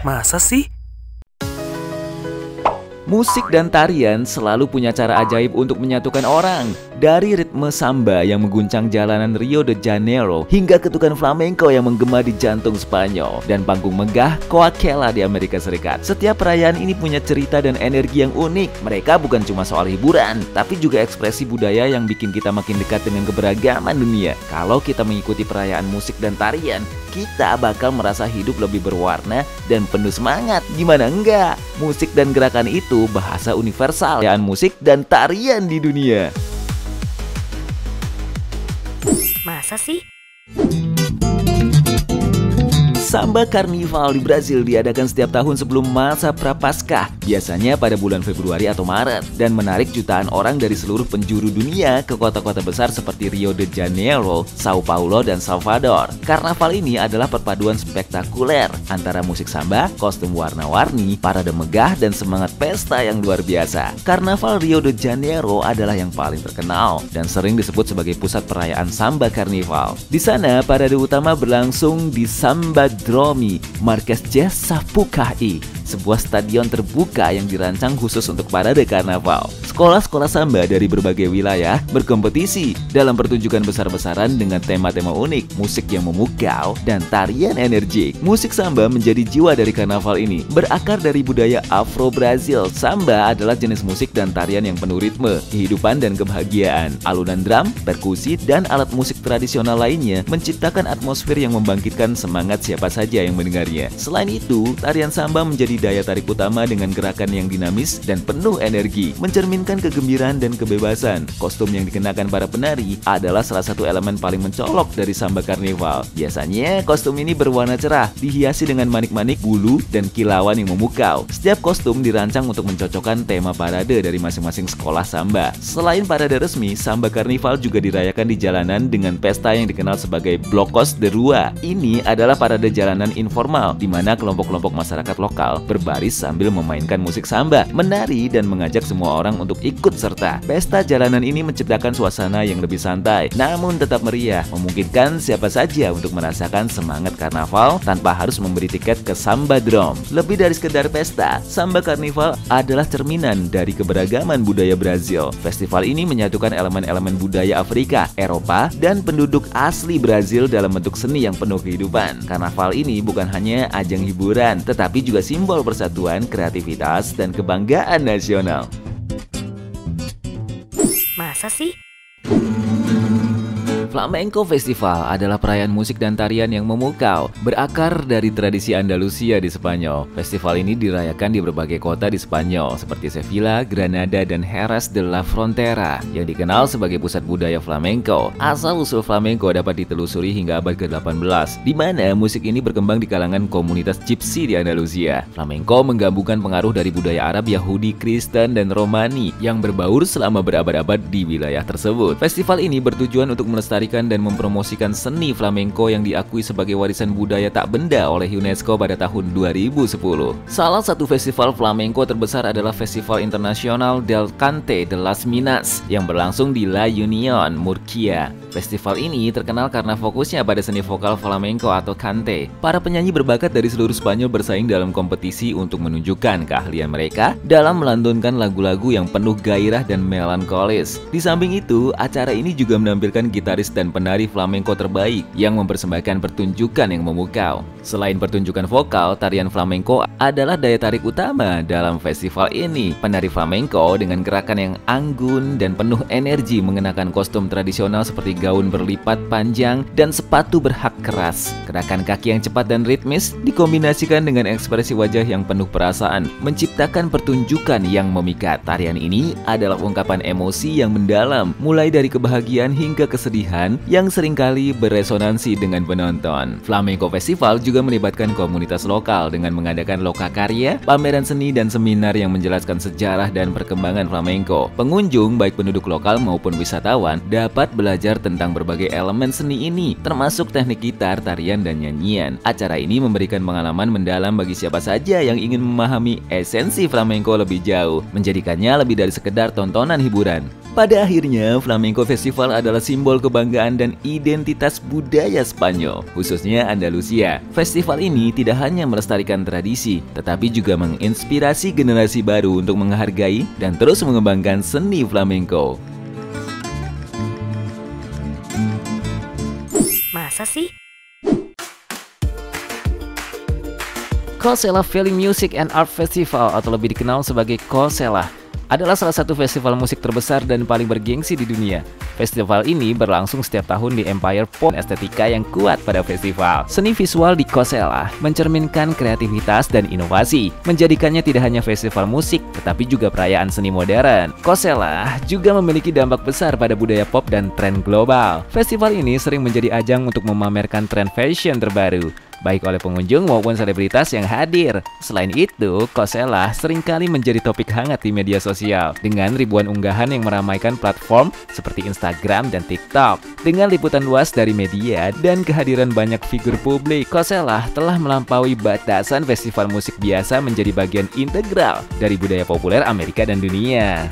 Masa sih? Musik dan tarian selalu punya cara ajaib untuk menyatukan orang. Dari ritme samba yang mengguncang jalanan Rio de Janeiro hingga ketukan flamenco yang menggema di jantung Spanyol dan panggung megah Coachella di Amerika Serikat. Setiap perayaan ini punya cerita dan energi yang unik. Mereka bukan cuma soal hiburan, tapi juga ekspresi budaya yang bikin kita makin dekat dengan keberagaman dunia. Kalau kita mengikuti perayaan musik dan tarian, kita bakal merasa hidup lebih berwarna dan penuh semangat. Gimana enggak? Musik dan gerakan itu bahasa universal perayaan musik dan tarian di dunia. Masa sih? Samba Carnival di Brazil diadakan setiap tahun sebelum masa Prapaskah, biasanya pada bulan Februari atau Maret, dan menarik jutaan orang dari seluruh penjuru dunia ke kota-kota besar seperti Rio de Janeiro, Sao Paulo, dan Salvador. Karnaval ini adalah perpaduan spektakuler antara musik samba, kostum warna-warni, parade megah, dan semangat pesta yang luar biasa. Karnaval Rio de Janeiro adalah yang paling terkenal dan sering disebut sebagai pusat perayaan Samba Carnival. Di sana, parade utama berlangsung di Sambadromi Marquês de Sapucaí, sebuah stadion terbuka yang dirancang khusus untuk parade karnaval. Sekolah-sekolah samba dari berbagai wilayah berkompetisi dalam pertunjukan besar-besaran dengan tema-tema unik, musik yang memukau, dan tarian energik. Musik samba menjadi jiwa dari karnaval ini. Berakar dari budaya Afro-Brazil, samba adalah jenis musik dan tarian yang penuh ritme, kehidupan, dan kebahagiaan. Alunan drum, perkusi, dan alat musik tradisional lainnya menciptakan atmosfer yang membangkitkan semangat siapa saja yang mendengarnya. Selain itu, tarian samba menjadi daya tarik utama dengan gerakan yang dinamis dan penuh energi, mencerminkan kegembiraan dan kebebasan. Kostum yang dikenakan para penari adalah salah satu elemen paling mencolok dari Samba Carnival. Biasanya, kostum ini berwarna cerah, dihiasi dengan manik-manik, bulu, dan kilauan yang memukau. Setiap kostum dirancang untuk mencocokkan tema parade dari masing-masing sekolah samba. Selain parade resmi, Samba Carnival juga dirayakan di jalanan dengan pesta yang dikenal sebagai Blocos de Rua. Ini adalah parade jalanan informal, di mana kelompok-kelompok masyarakat lokal berbaris sambil memainkan musik samba, menari, dan mengajak semua orang untuk ikut serta. Pesta jalanan ini menciptakan suasana yang lebih santai, namun tetap meriah, memungkinkan siapa saja untuk merasakan semangat karnaval tanpa harus memberi tiket ke Sambadrome. Lebih dari sekedar pesta, Samba Carnival adalah cerminan dari keberagaman budaya Brazil. Festival ini menyatukan elemen-elemen budaya Afrika, Eropa, dan penduduk asli Brazil dalam bentuk seni yang penuh kehidupan. Karnaval ini bukan hanya ajang hiburan, tetapi juga simbol persatuan, kreativitas, dan kebanggaan nasional. Masa sih? Flamenco Festival adalah perayaan musik dan tarian yang memukau, berakar dari tradisi Andalusia di Spanyol. Festival ini dirayakan di berbagai kota di Spanyol, seperti Sevilla, Granada, dan Jerez de la Frontera, yang dikenal sebagai pusat budaya flamenco. Asal-usul flamenco dapat ditelusuri hingga abad ke-18, di mana musik ini berkembang di kalangan komunitas Gypsy di Andalusia. Flamenco menggabungkan pengaruh dari budaya Arab, Yahudi, Kristen, dan Romani yang berbaur selama berabad-abad di wilayah tersebut. Festival ini bertujuan untuk melestarikan dan mempromosikan seni flamenco yang diakui sebagai warisan budaya tak benda oleh UNESCO pada tahun 2010. Salah satu festival flamenco terbesar adalah Festival Internasional del Cante de las Minas yang berlangsung di La Unión, Murcia. Festival ini terkenal karena fokusnya pada seni vokal flamenco atau cante. Para penyanyi berbakat dari seluruh Spanyol bersaing dalam kompetisi untuk menunjukkan keahlian mereka dalam melantunkan lagu-lagu yang penuh gairah dan melankolis. Di samping itu, acara ini juga menampilkan gitaris dan penari flamenco terbaik yang mempersembahkan pertunjukan yang memukau. Selain pertunjukan vokal, tarian flamenco adalah daya tarik utama dalam festival ini. Penari flamenco dengan gerakan yang anggun dan penuh energi mengenakan kostum tradisional seperti gaun berlipat panjang dan sepatu berhak keras. Gerakan kaki yang cepat dan ritmis dikombinasikan dengan ekspresi wajah yang penuh perasaan, menciptakan pertunjukan yang memikat. Tarian ini adalah ungkapan emosi yang mendalam, mulai dari kebahagiaan hingga kesedihan yang seringkali beresonansi dengan penonton. Flamenco Festival juga melibatkan komunitas lokal dengan mengadakan lokakarya, pameran seni, dan seminar yang menjelaskan sejarah dan perkembangan flamenco. Pengunjung, baik penduduk lokal maupun wisatawan, dapat belajar tentang tentang berbagai elemen seni ini, termasuk teknik gitar, tarian, dan nyanyian. Acara ini memberikan pengalaman mendalam bagi siapa saja yang ingin memahami esensi flamenco lebih jauh, menjadikannya lebih dari sekedar tontonan hiburan. Pada akhirnya, Flamenco Festival adalah simbol kebanggaan dan identitas budaya Spanyol, khususnya Andalusia. Festival ini tidak hanya melestarikan tradisi, tetapi juga menginspirasi generasi baru untuk menghargai dan terus mengembangkan seni flamenco. Masa sih? Coachella Valley Music and Art Festival atau lebih dikenal sebagai Coachella adalah salah satu festival musik terbesar dan paling bergengsi di dunia. Festival ini berlangsung setiap tahun di Empire Pop. Estetika yang kuat pada festival. Seni visual di Coachella mencerminkan kreativitas dan inovasi, menjadikannya tidak hanya festival musik, tetapi juga perayaan seni modern. Coachella juga memiliki dampak besar pada budaya pop dan tren global. Festival ini sering menjadi ajang untuk memamerkan tren fashion terbaru, baik oleh pengunjung maupun selebritas yang hadir. Selain itu, Coachella seringkali menjadi topik hangat di media sosial dengan ribuan unggahan yang meramaikan platform seperti Instagram dan TikTok. Dengan liputan luas dari media dan kehadiran banyak figur publik, Coachella telah melampaui batasan festival musik biasa menjadi bagian integral dari budaya populer Amerika dan dunia.